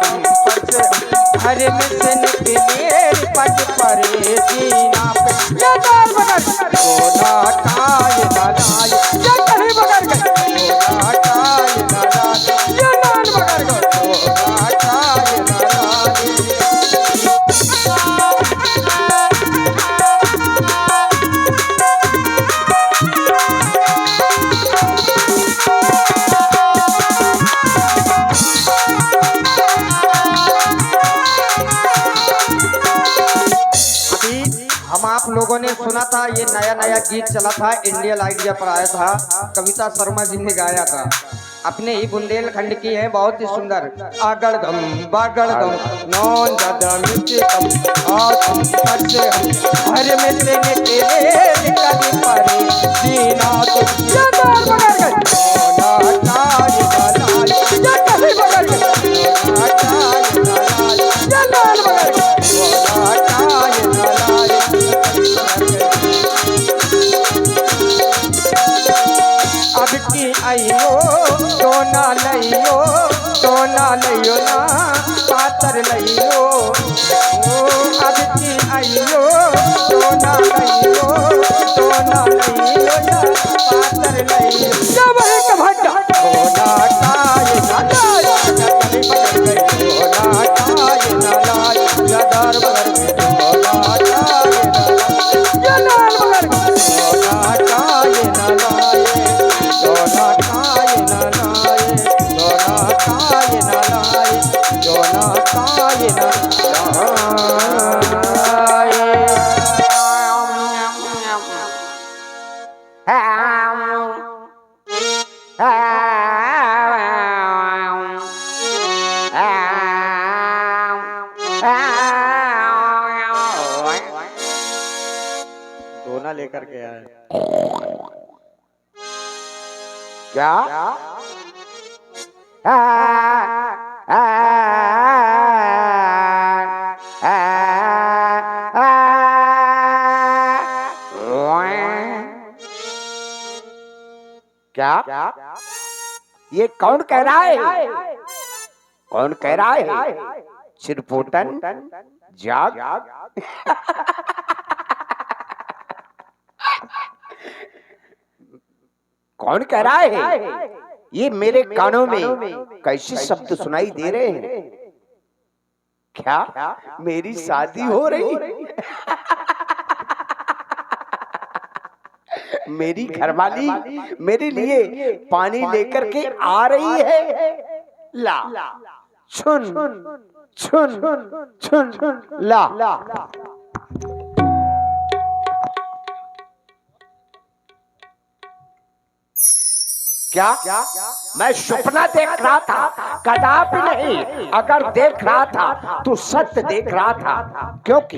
तुम पर से घर में से निकले पट परे जीना पे ये दाल मगर सोना काय लालाय ये कहीं मगर गए सोना काय लालाय ये दाल मगर गए सोना काय लालाय। हम आप लोगों ने सुना था, ये नया नया गीत चला था, इंडियन आइडिया पर आया था, कविता शर्मा जी ने गाया था, अपने ही बुंदेलखंड की है, बहुत ही सुंदर। आगड़ गम बागड़ गम नौन दादा मिर्च कम और तुम पर से हर में से निकले निकल पारे जीना तो ये दाल मगर गए सोना काय लालाय ये कहीं मगर गए सोना काय लालाय ये दाल मगर गए सोना काय लालाय। अब की आइयो तो ना लइयो ना पातर लइयो अब की आइयो तो ना लइयो या पातर लइयो जब एक भट्टा सोना काय लालाय कली बगल गई सोना काय लालाय जदार बगल गई सोना काय लालाय सोना काय लालाय सोना काय लालाय सोना काय लालाय सोना काय लालाय। दोना लेकर के आए क्या क्या ये कौन कह रहा है, कौन कह रहा है चिरपोटन जाग कौन कह रहा है, ये मेरे कानों में कैसे शब्द सुनाई दे रहे हैं, क्या मेरी शादी हो रही मेरी घरवाली मेरे लिए पानी लेकर के आ रही है, ला छुन छुन छुन ला क्या मैं सपना देख रहा था, कदापि नहीं, अगर देख रहा था तो सत्य देख रहा था, क्योंकि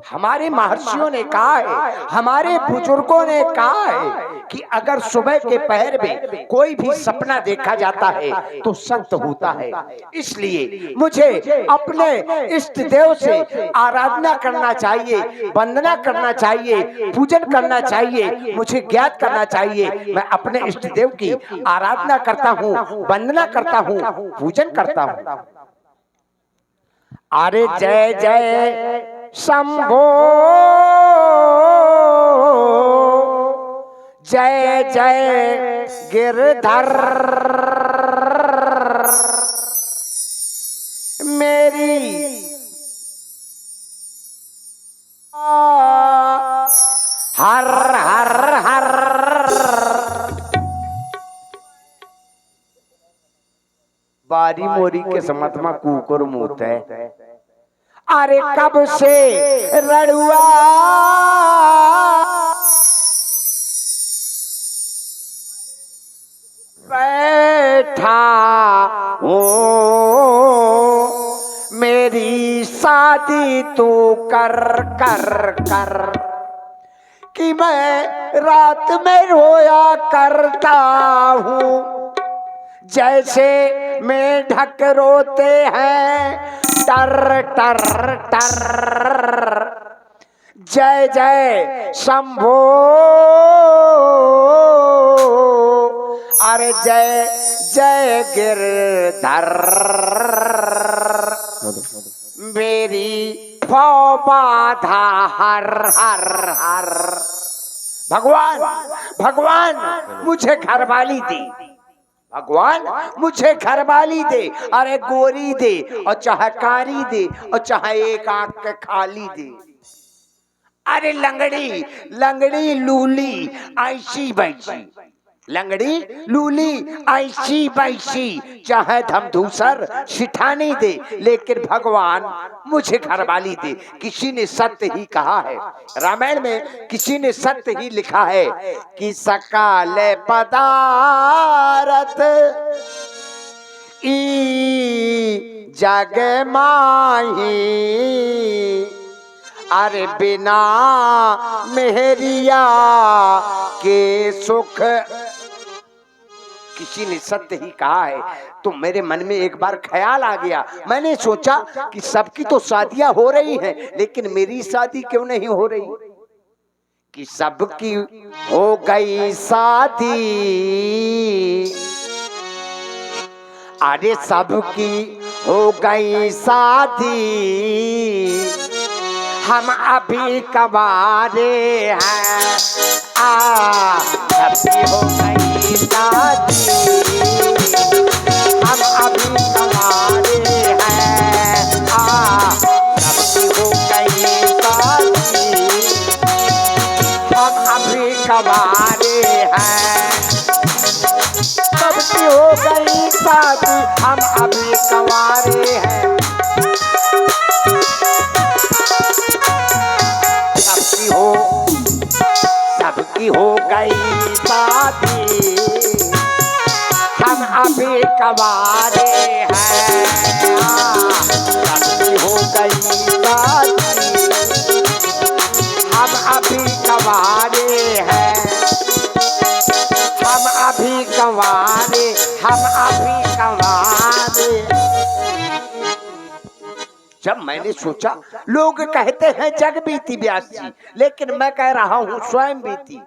हमारे महर्षियों ने कहा है, हमारे बुजुर्गों ने कहा है कि अगर सुबह के पहर में कोई भी सपना देखा जाता है तो सत्य होता है। इसलिए मुझे अपने इष्ट देव से आराधना करना चाहिए, वंदना करना चाहिए, पूजन करना चाहिए, मुझे ज्ञात करना चाहिए। मैं अपने इष्ट देव की आराधना करता हूँ, वंदना करता हूँ, पूजन करता हूँ। अरे जय जय शंभो जय जय गिरधर मेरी हर हर हर बारी मोरी के समतमा कुकुर मूत है। अरे कब से रड़ुआ बैठा हूँ, मेरी शादी तू कर कर कर कि मैं रात में रोया करता हूँ, जैसे मेढक रोते हैं टर टर टर। जय जय शंभो अरे जय जय गिरधर। बाधा हर हर हर। भगवान भगवान मुझे घरवाली दे, भगवान मुझे घरवाली दे, अरे गोरी दे और चाहे कारी दे और चाहे एक आंख के खाली दे। अरे लंगड़ी लंगड़ी लूली ऐसी बैसी, लंगड़ी लूली ऐसी बैसी, चाहे धमधूसर सिठानी दे, लेकिन भगवान मुझे घरवाली दे। किसी ने सत्य ही कहा है, रामायण में किसी ने सत्य ही लिखा है कि सकाल पदारथ ई जग माही, अरे बिना मेहरिया के सुख। किसी ने सत्य ही कहा है। तो मेरे मन में एक बार ख्याल आ गया, मैंने सोचा कि सबकी तो शादियां हो रही हैं, लेकिन मेरी शादी क्यों नहीं हो रही? कि सबकी हो गई शादी, अरे सबकी हो गई शादी, हम अभी कबारे हैं। सबकी हो गई शादी, हम अभी कबारे हैं। सबकी हो गई शादी, हम अभी कबारे हैं। सबकी हो गई शादी, हम अभी कबारे हैं। सबकी हो गई शादी, हम अभी कबारे हैं। सबकी हो गई शादी, हम अभी कबारे हैं। हम अभी कबारे, हम अभी कबारे। जब मैंने सोचा, लोग कहते हैं जग बीती व्यास जी, लेकिन मैं कह रहा हूं स्वयं बीती।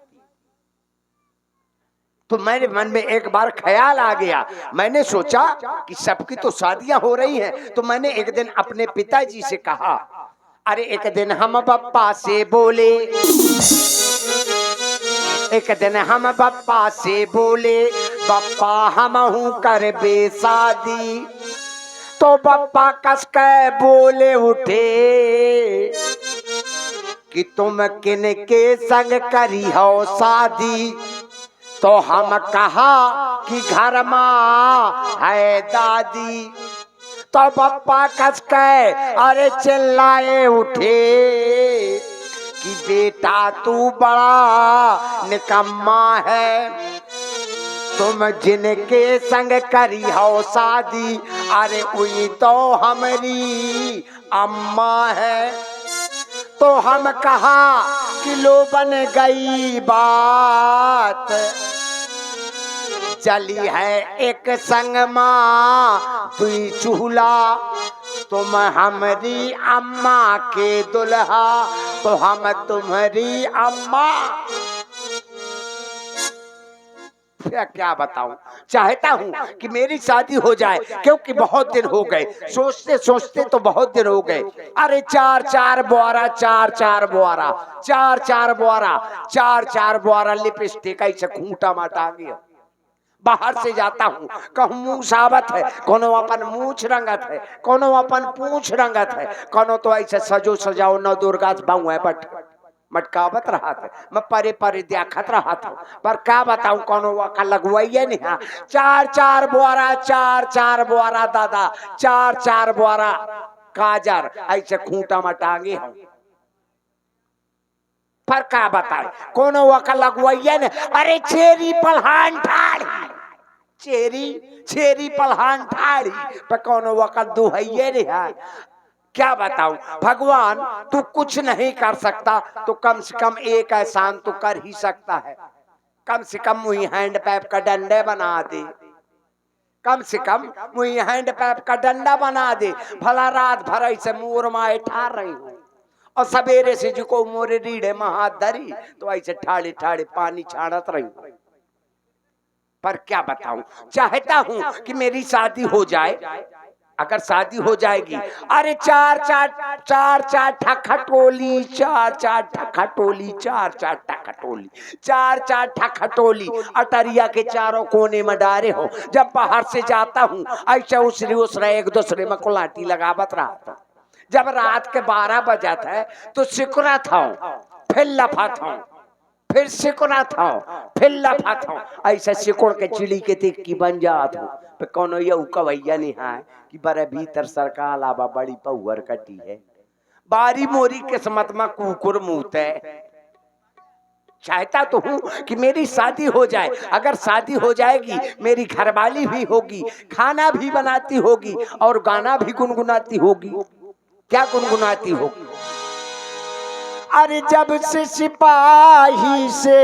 तो मेरे मन में एक बार ख्याल आ गया, मैंने सोचा कि सबकी तो शादियां हो रही हैं। तो मैंने एक दिन अपने पिताजी से कहा, अरे एक दिन हम पप्पा से बोले, एक दिन हम पप्पा से बोले, पप्पा हम हूं कर बे शादी। तो पप्पा कस के बोले उठे कि तुम किन के संग करी हो शादी। तो हम कहा कि घर माँ है दादी। तो पप्पा कस के अरे चिल्लाए उठे कि बेटा तू बड़ा निकम्मा है, तुम जिनके संग करी हो शादी, अरे वही तो हमारी अम्मा है। तो हम कहा कि लो बन गई बात, चली है एक संग माँ दुई चूल्हा, तुम हमारी अम्मा के दुल्हा, तो हम तुम्हारी अम्मा। क्या बताऊं, चाहता हूं कि मेरी शादी हो जाए, क्योंकि बहुत दिन हो गए, सोचते सोचते तो बहुत दिन हो गए। अरे चार चार बुआरा, चार चार बुआरा, चार चार बुआरा, चार चार बुआरा लिपस्टिक ऐसे खूंटा माटा गया। बाहर से जाता हूँ, कहूँ मुँह सावत है, कोनो अपन मूछ रंगत है, कोनो अपन पूछ रंगत है, कोनो तो ऐसे सजो सजाओ नौ दुर्गा बाऊ है, बट मटकावत रहा था। मैं परे परे देखत रहा था, पर क्या बताऊं, कोनो वका लगवाइए नहीं। हाँ, चार चार बुआरा, चार चार बुआरा दादा, चार चार बुआरा काजर ऐसे खूंटा में टांगे हूं, पर क्या बताए कोनो वका लगवाइए नहीं। अरे चेरी पलहान ठाड़ी, चेरी चेरी पलहान ठाड़ी, पर कोनो वका दुहैये नहीं है। क्या बताऊं, भगवान तू कुछ नहीं कर सकता, तो कम से कम एक एहसान तो कर ही सकता है। कम से कम मुझे हैंड पैप का डंडे बना दे, कम से कम मुझे हैंड पैप का डंडा बना दे। भला रात भर ऐसे मोर माए ठार रही हूँ, और सवेरे से जो को मोरे रीढ़े में हाथ धरी तो ऐसे ठाड़े ठाड़े पानी छाड़त रही। पर क्या बताऊं, चाहता हूं कि मेरी शादी हो जाए। अगर शादी हो जाएगी, अरे चार चार ठखटोली, चार चार ठखटोली, चार चार ठखटोली, चार चार ठखटोली अटरिया के चारों कोने में डारे हो। जब बाहर से जाता हूँ ऐसे उसरे एक दूसरे में कुलाटी लगावत रहा था। जब रात के 12 बजा था तो सिकुरा था, फिर लफा था, फिर सिकुरा था, फिर लफा था। ऐसा सिकुड़ के चिड़ी के तिक की बन जात हो। पे कोनो ये कवैया नहीं है कि बरे भीतर सरकार आबा बड़ी पौवर कटी है। बारी मोरी किस्मत में कुकुर मुँह है। चाहता तो हूँ कि मेरी शादी हो जाए। अगर शादी हो जाएगी मेरी घरवाली भी होगी, खाना भी बनाती होगी और गाना भी गुनगुनाती होगी। क्या गुनगुनाती होगी? अरे जब से सिपाही से,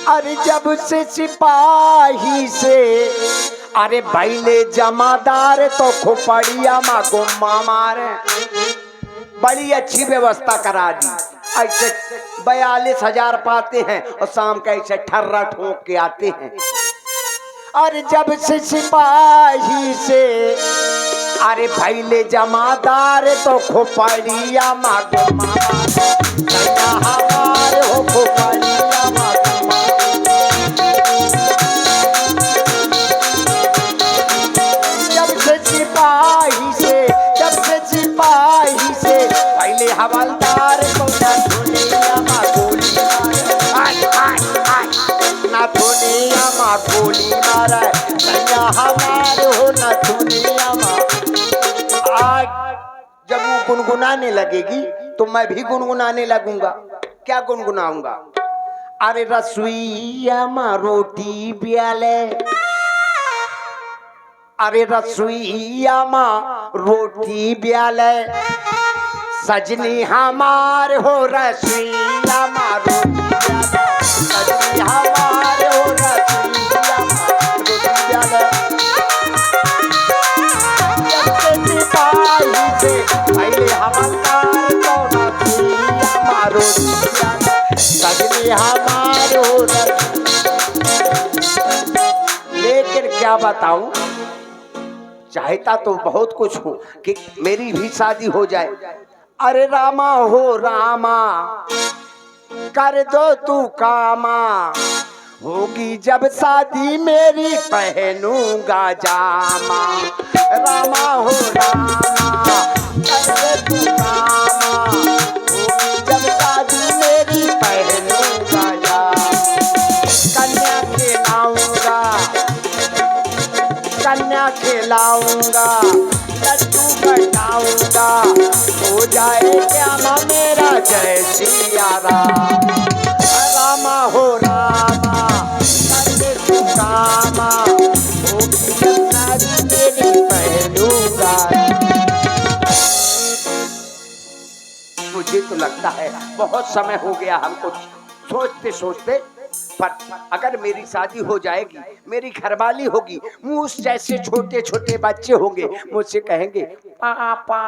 अरे जब से सिपाही से, अरे बैले जमादार तो खोपड़िया मा गुम्मा मारे। बड़ी अच्छी व्यवस्था करा दी। ऐसे 42,000 पाते हैं और शाम का ऐसे ठर्रा ठोक के आते हैं। और जब से सिपाही से, अरे भैले जमादार तो खोपड़िया मा गुम्मा मारे हो, खोपड़िया मा गुम्मा। जब से सिपाही से, जब से सिपाही से पहले हवलदार को ना धुनिया मा गोली ना धुनिया मा गोली मारा। सैया हमार हो ना धुनिया मा। आज जब वो गुनगुनाने लगेगी तो मैं भी गुनगुनाने लगूंगा। क्या गुनगुनाऊंगा? अरे रसोईया मा रोटी ब्याले, अरे रसोईया माँ रोटी ब्याले, सजनी हमार हो रसोईया माँ रोटी ब्याले, सजनी हमार हो रसोईया माँ रोटी ब्याले। सिपाही से पहले हवलदार तो रसोईया माँ रोटी ब्याले, सजनी हमार हो रसोईया। लेकिन क्या बताऊं, चाहता तो बहुत कुछ हूँ कि मेरी भी शादी हो जाए। अरे रामा हो रामा कर दो तू कामा, होगी जब शादी मेरी पहनूंगा जामा। रामा हो रामा कर दो तू कामा, होगी जब शादी मेरी पहनूंगा जामा। कन्या खिलाऊंगा, कन्या खिलाऊंगा, लड्डू बटाऊंगा, हो जाए श्यामा मेरा जय सिया राम। रामा हो रामा कर तू कामा, होगी जब शादी मेरी पहनूंगा। मुझे तो लगता है बहुत समय हो गया हमको सोचते सोचते, पर अगर मेरी शादी हो जाएगी, मेरी घरवाली होगी, मुझ जैसे छोटे छोटे बच्चे होंगे, मुझसे कहेंगे पापा,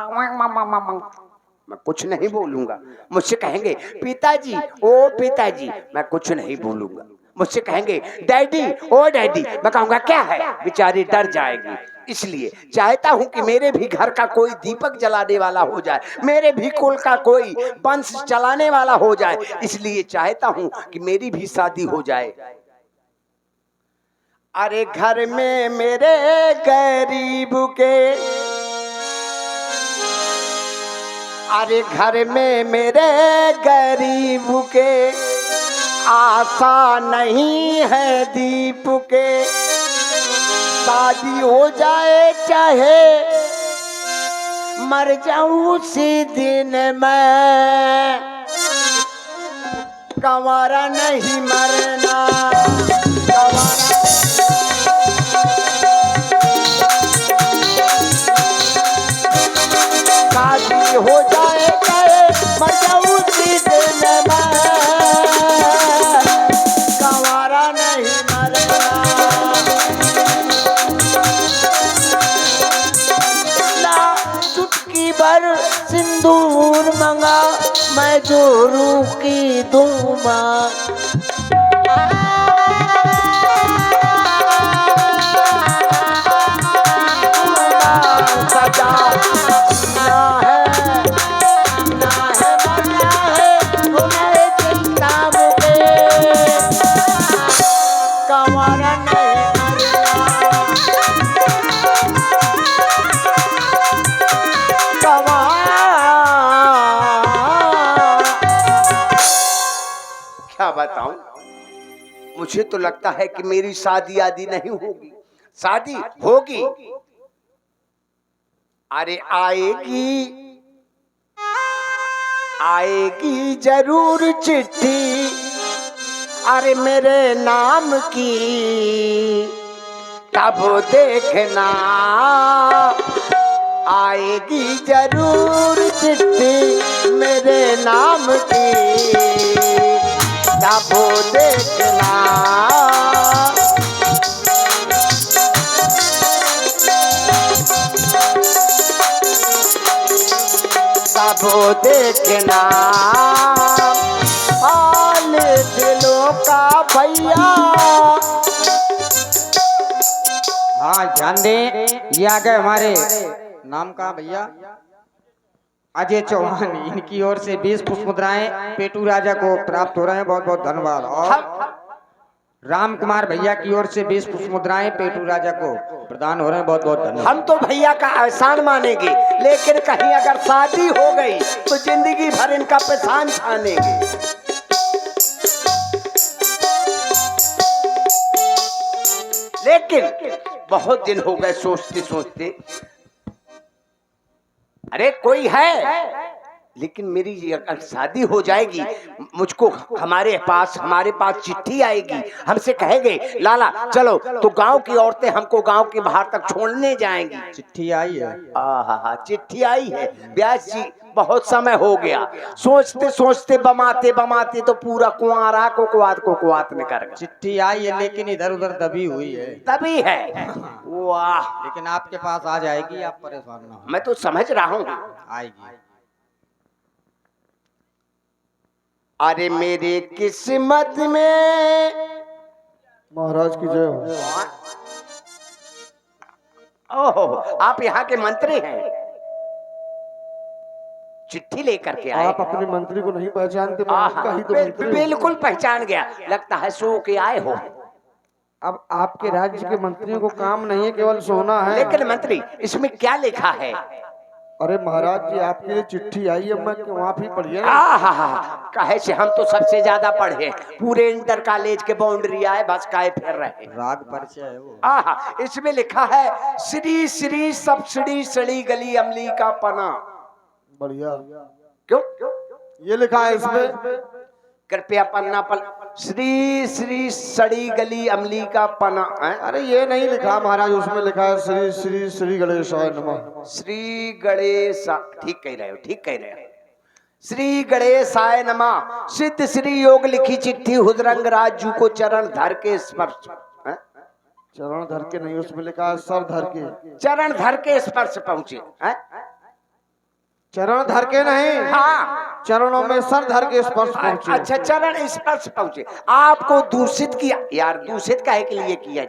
मैं कुछ नहीं बोलूंगा। मुझसे कहेंगे पिताजी, ओ पिताजी, मैं कुछ नहीं बोलूंगा। मुझसे कहेंगे डैडी, ओ डैडी, मैं कहूंगा क्या है, बेचारी डर जाएगी। इसलिए चाहता हूं कि मेरे भी घर का कोई दीपक जलाने वाला हो जाए, मेरे भी कुल का कोई वंश चलाने वाला हो जाए। इसलिए चाहता हूं कि मेरी भी शादी हो जाए। अरे घर में मेरे गरीब के, अरे घर में मेरे गरीब के, आशा नहीं है दीप के। शादी हो जाए चाहे मर जाऊं उसी दिन मैं, कंवारा नहीं मरना, कंवारा। शादी हो जाए चाहे मर जाऊं उसी दिन मैं, कंवारा नहीं मरना। चुटकी भर सिंदूर मंगा, मैं जोरू की दूमा। मुझे तो लगता है कि मेरी शादी आदि नहीं होगी। शादी होगी, अरे आएगी, आएगी जरूर चिट्ठी, अरे मेरे नाम की, तब देखना आएगी जरूर चिट्ठी मेरे नाम की, तब देखना। तब देखना हाल दिलों का भैया। हाँ ध्यान दें, ये आ गए हमारे नाम का भैया अजय चौहान, इनकी ओर से 20 पुष्प मुद्राएं पेटू राजा को प्राप्त हो रहे हैं, बहुत बहुत धन्यवाद। और राम कुमार भैया की ओर से 20 पुष्प मुद्राएं पेटू राजा को प्रदान हो रहे हैं, बहुत बहुत धन्यवाद। हम तो भैया का एहसान मानेंगे, लेकिन कहीं अगर शादी हो गई तो जिंदगी भर इनका पेशान छानेंगे। लेकिन बहुत दिन हो गए सोचते सोचते, अरे कोई है, लेकिन मेरी अगर शादी हो जाएगी, मुझको हमारे पास चिट्ठी आएगी, हमसे कहेंगे लाला चलो, तो गांव की औरतें हमको गांव के बाहर तक छोड़ने जाएंगी। चिट्ठी आई है? हाँ, चिट्ठी आई है व्यास जी, बहुत समय हो गया, सोचते सोचते बमाते बमाते तो पूरा कुआरा को कुआत में कर गया। चिट्ठी आई है लेकिन इधर उधर दबी हुई है। तभी है, वाह, लेकिन आपके पास आ जाएगी, आप परेशान ना हो। मैं तो समझ रहा हूँ आएगी। अरे मेरे किस्मत में, महाराज की जय हो। ओहो, आप यहाँ के मंत्री हैं, चिट्ठी लेकर के आए। आप अपने मंत्री को नहीं पहचानते? मैं आपका ही तो मंत्री हूँ। बिल्कुल पहचान गया, लगता है सो के आए हो। अब आपके राज्य के मंत्रियों को काम नहीं है केवल सोना है। लेकिन मंत्री, इसमें क्या लिखा है? अरे महाराज जी, आपके लिए चिट्ठी आई है, मैं क्यों आप ही पढ़िए। कहे से हम तो सबसे ज्यादा पढ़े, पूरे इंटर कॉलेज के बाउंड्री आए बस काहे फिर रहे। राग परिचय है वो। इसमें लिखा है श्री श्री सब्सिडी सड़ी गली अमली का पना। बढ़िया। क्यों ये लिखा है इसमें? कृपया पन्ना पर श्री श्री सड़ी गली अमली का पना है? अरे ये नहीं लिखा महाराज, उसमें लिखा है श्री श्री श्री गणेशाय नमः। श्री गणेश, ठीक कह रहे हो, ठीक कह रहे हो। श्री गणेशाय नमः। सिद्ध श्री योग लिखी चिट्ठी हुदरंग राजू को चरण धर के स्पर्श, चरण धर के नहीं, उसमें लिखा है सर धर के। चरण धर के स्पर्श पहुंचे है? चरण धर के नहीं, हाँ, चरणों में सर धर के स्पर्श पहुंचे। अच्छा, चरण स्पर्श पहुंचे। आपको दूषित किया यार, दूषित काहे के लिए किया?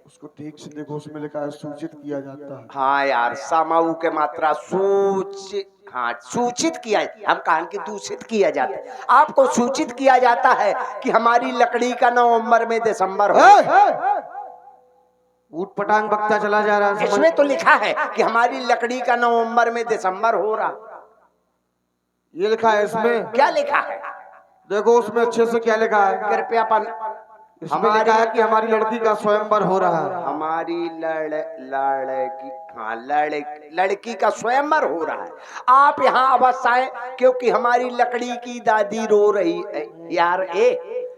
उसको ठीक से देखो, उसमें लिखा है सूचित किया जाता है। हाँ यार, समाऊ के मात्रा सूचित, हाँ सूचित किया, हम कहां की दूषित किया जाता है। आपको सूचित किया जाता है कि हमारी लकड़ी का नवंबर में दिसंबर हो। ऊट पटांग बकता चला जा रहा है। इसमें तो लिखा है कि हमारी लकड़ी का नवंबर में दिसंबर हो रहा। ये लिखा है इसमें? क्या लिखा है देखो उसमें अच्छे से क्या लिखा है। कृपया इसमें लिखा है कि हमारी लड़की का स्वयंवर हो रहा है। हमारी लड़की, हाँ लड़की का स्वयंवर हो रहा है। आप यहाँ अवश्य आए, क्योंकि हमारी लकड़ी की दादी रो रही है यार।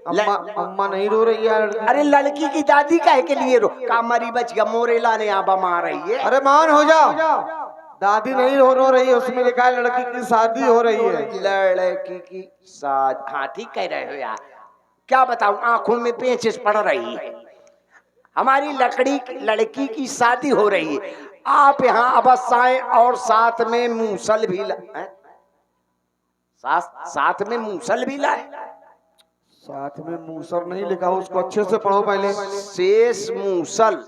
अम्मा नहीं रो रही है लड़की। अरे लड़की की दादी काहे के लिए रो? कामरी बच गया, मोरेला ने आबा मार रही है। अरे मान हो जाओ, दादी नहीं रो रही है, उसमें लिखा है लड़की की शादी हो रही है। लड़की की शादी, हाँ ठीक कह रहे हो यार। क्या बताऊं, आंखों में पेचिश पड़ रही है। हमारी लड़की की शादी हो रही है। आप यहाँ अवश्य आए, और साथ में मूसल भी साथ में मूसल भी लाए। साथ में मूसल नहीं लिखा, उसको अच्छे से पढ़ो पहले। शेष मूसल,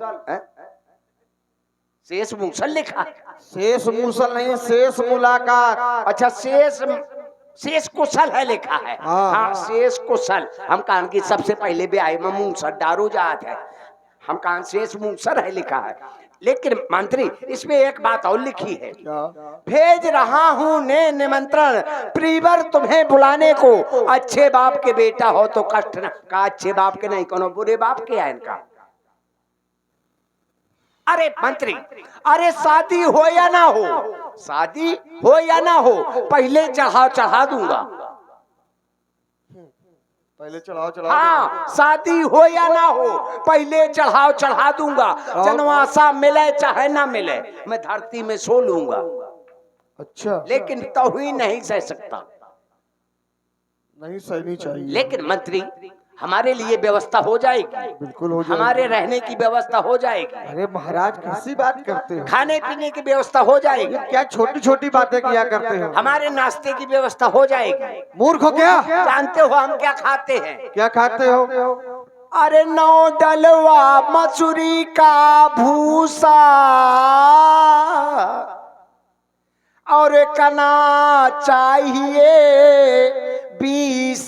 शेष मूसल लिखा। शेष मूसल नहीं, शेष मुलाकात। अच्छा, शेष कुशल है लिखा है। हाँ शेष कुशल। हम कहां की सबसे पहले भी आए मूसल डारो जात है, हम कहां शेष मूसल है लिखा है। लेकिन मंत्री इसमें एक बात और लिखी है, क्या? भेज रहा हूँ ने निमंत्रण प्रीवर तुम्हें बुलाने को, अच्छे बाप के बेटा हो तो कष्ट न का, अच्छे बाप के नहीं कोनो बुरे बाप के है इनका। अरे मंत्री, अरे शादी हो या ना हो, शादी हो या ना हो, पहले चढ़ा दूंगा। पहले चढ़ाओ। हाँ, शादी हो या ना हो, पहले चढ़ा दूंगा। जनवासा मिले चाहे ना मिले, मैं धरती में सो लूंगा। अच्छा, लेकिन तौहीन नहीं सह सकता। नहीं सहनी चाहिए। लेकिन मंत्री हमारे लिए व्यवस्था हो जाएगी, बिल्कुल हो जाएगी। हमारे रहने की व्यवस्था हो जाएगी, अरे महाराज कैसी बात करते हो? खाने पीने की व्यवस्था हो जाएगी, ये क्या छोटी छोटी बातें किया करते हो? हमारे नाश्ते की व्यवस्था हो जाएगी। मूर्ख हो क्या? जानते हो हम क्या खाते हैं? क्या खाते हो? अरे 9 डलवा मसूरी का भूसा और कना चाहिए 20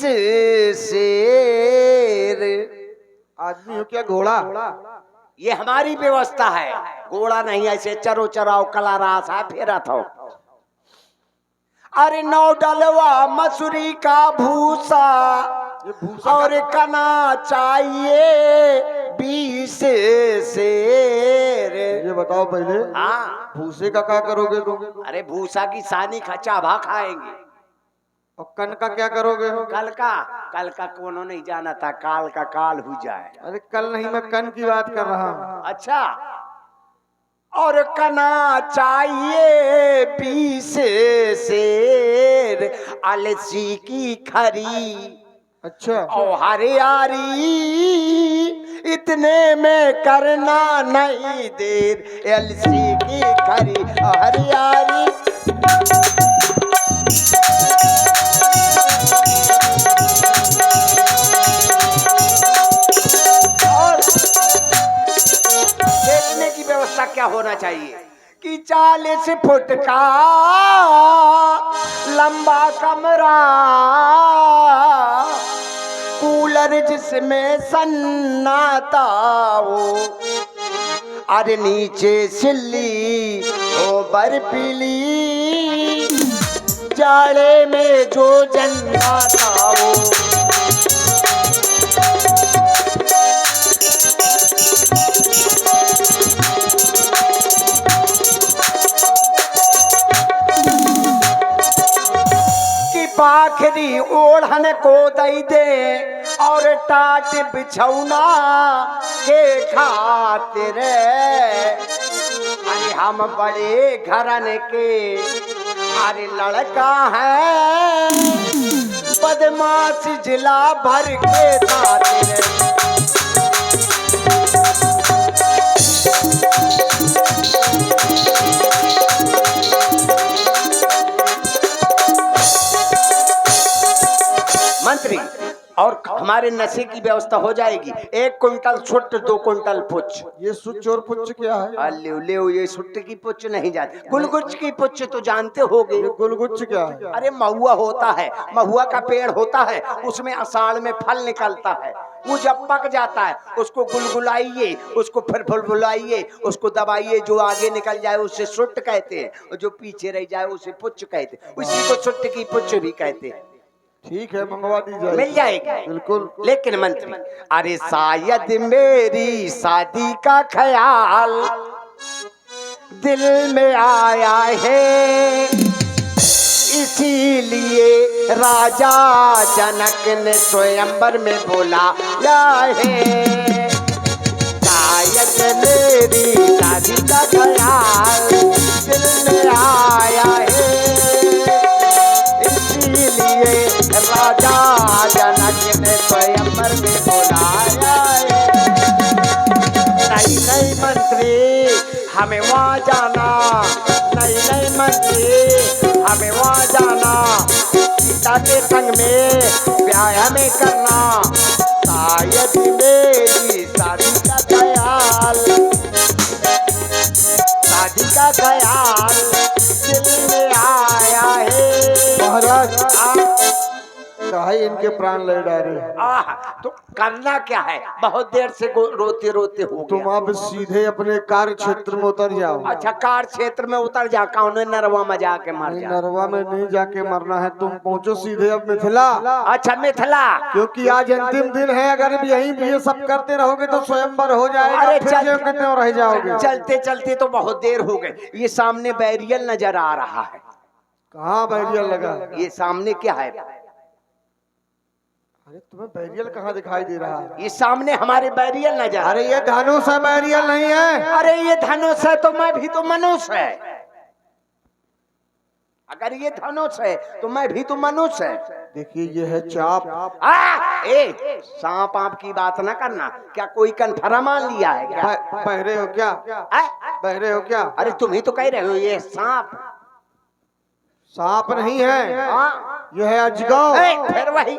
शेर। आदमी हो क्या घोड़ा? ये हमारी व्यवस्था है, घोड़ा नहीं, ऐसे चरो चराओ कला रास है फेरा था। अरे 9 डलवा मसूरी का भूसा और कना चाहिए 20 शेर। ये बताओ पहले, हाँ, भूसे का क्या करोगे तुम? अरे भूसा की सानी खचाभा खाएंगे। और कन का क्या करोगे? कल का कोनो नहीं जाना था, काल का काल हो जाए। अरे कल नहीं, मैं कन की बात कर रहा हूँ। अच्छा, और कना चाहिए 20 शेर, अलसी की खरी अच्छा, और हरियारी, इतने में करना नहीं देर, अलसी की खरी और हरियारी। और देखने की व्यवस्था क्या होना चाहिए कि 40 फुट का लंबा कमरा, कूलर जिसमें सन्नाटा हो, अरे नीचे सिल्ली ओ बर्फीली, जाड़े में जो जन्नाटा हो। पाखरी ओढ़न को दई दे और टाट बिछौना के खातिर, अरे हम बड़े घरन के अरे लड़का है, बदमाश जिला भर के खातिर। मंत्री, और हमारे नशे की व्यवस्था हो जाएगी। 1 कुंटल सुट्ट, 2 कुंटल पुच्छ। ये सुच्च और पुच्छ क्या है? ले ये सुट्ट की पुच्छ नहीं जाती, गुलगुच्छ की पुच्छ तो जानते होगे। ये गुलगुच्छ क्या है? अरे महुआ होता है, महुआ का पेड़ होता है, उसमें आषाढ़ में फल निकलता है, वो जब पक जाता है उसको गुलगुलाइए, उसको फिर फुलफुलाइए, उसको दबाइए, जो आगे निकल जाए उसे सुट्ट कहते हैं, और जो पीछे रह जाए उसे पुच्छ कहते हैं, उसी को सुट्ट की पुच्छ भी कहते हैं। ठीक है, मंगवा दी जाएगी। मिल जाएगी बिल्कुल। लेकिन मंत्री, अरे शायद मेरी शादी का ख्याल दिल में आया है, इसीलिए राजा जनक ने स्वयंवर में बोलाया है। शायद मेरी शादी का ख्याल दिल में आया है, इसीलिए राजा जनक ने स्वयंवर में बुलाया है। नहीं मंत्री हमें वहाँ जाना, नहीं मंत्री हमें वहाँ जाना, सीता के संग में ब्याह हमें करना, शायद मेरी शादी का ख्याल, शादी का ख्याल दिल में आया है। महाराज, काहे इनके प्राण ले डाले। तो करना क्या है, बहुत देर से रोते रोते हो तुम गया। अब सीधे अपने कार्य क्षेत्र में उतर जाओ। अच्छा, कार क्षेत्र में उतर जा, कौन नरवा में जाके मर नहीं, जा। नरवा में नहीं जाके मरना है, तुम पहुंचो सीधे अब मिथिला। अच्छा, मिथिला। क्योंकि आज अंतिम दिन है, अगर यहीं भी ये सब करते रहोगे तो स्वयंवर हो जाएगा, अरे फिर जो कितने रह जाओगे। चलते चलते तो बहुत देर हो गई। ये सामने बैरियल नजर आ रहा है। कहाँ बैरियल लगा? ये सामने क्या है? अरे तुम्हें बैरियल कहाँ दिखाई दे रहा है? ये सामने हमारे बैरियल नजर। अरे ये धनुष है, बैरियल नहीं है। अरे ये धनुष है तो मैं भी तो मनुष्य है। अगर ये धनुष है तो मैं भी तो मनुष्य है। देखिए ये है चाप। सांप आप की बात ना करना। क्या कोई कन्फर्म मान लिया है क्या? बहरे हो क्या? बहरे हो क्या? अरे तुम ही तो कह रहे हो ये सांप। सांप नहीं है, हाँ, ये है अजगर। फिर वही,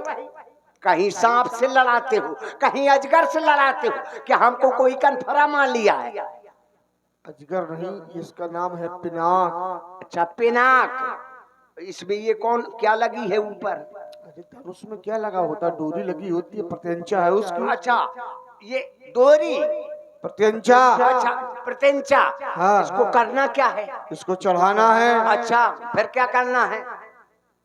कहीं सांप से लड़ाते हो, कहीं अजगर से लड़ाते हो। क्या हमको कोई कन्फर्म मान लिया है? अजगर नहीं, इसका नाम है पिनाक। अच्छा, पिनाक। इसमें ये कौन क्या लगी है ऊपर? अरे धनुष में क्या लगा होता? डोरी लगी होती है, प्रत्यंचा है उसकी। अच्छा, ये डोरी। प्रत्यंचा। अच्छा, प्रत्यंचा। हाँ। इसको करना क्या है? इसको चढ़ाना है। अच्छा, फिर क्या करना है?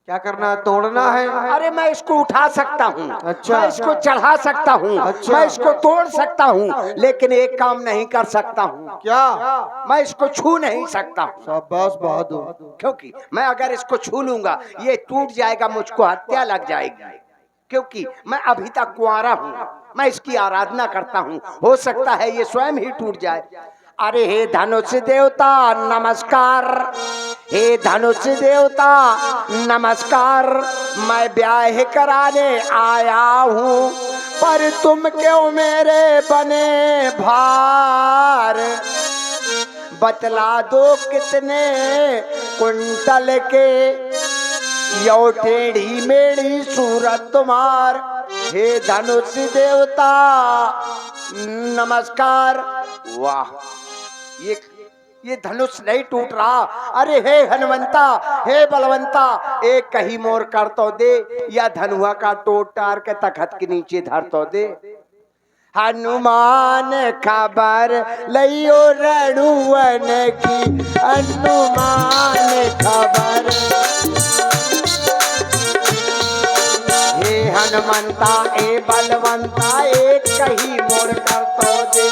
क्या करना है? तोड़ना है। अरे मैं इसको उठा सकता हूँ। अच्छा। मैं इसको चढ़ा सकता हूँ। अच्छा। मैं इसको तोड़ सकता हूँ, लेकिन एक काम नहीं कर सकता हूँ। क्या? मैं इसको छू नहीं सकता हूँ। शाबाश बहादुर। क्योंकि मैं अगर इसको छू लूंगा ये टूट जाएगा, मुझको हत्या लग जाएगी। क्योंकि मैं अभी तक कुंवारा हूँ, मैं इसकी आराधना करता हूँ। हो सकता है ये स्वयं ही टूट जाए। अरे हे धनुष देवता नमस्कार, हे धनुष देवता नमस्कार। मैं ब्याह कराने आया हूँ, पर तुम क्यों मेरे बने भार? बतला दो कितने कुंटल के यो टेढ़ी मेढ़ी सूरत तुम्हार। हे धनुष देवता नमस्कार। वाह, ये धनुष नहीं टूट रहा। अरे हे हनुमंता, हे बलवंता, एक कहीं मोर कर तो दे, या धनुआ का टोट टार के तखत के नीचे धर तो दे। हनुमान खबर लियो रणुवन की, हनुमान खबर। हे हनुमंता ए बलवंता, एक कहीं मोर कर तो दे।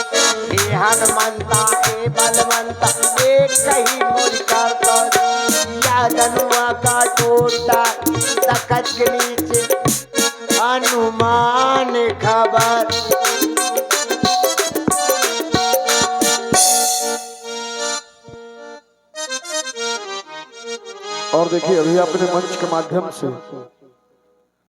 हे हनुमंता ए बलवंता, एक कहीं मोर कर तो दे। या धनुआ का टोटा तखत के नीचे, हनुमान खबर। और देखिए अभी अपने मंच के माध्यम से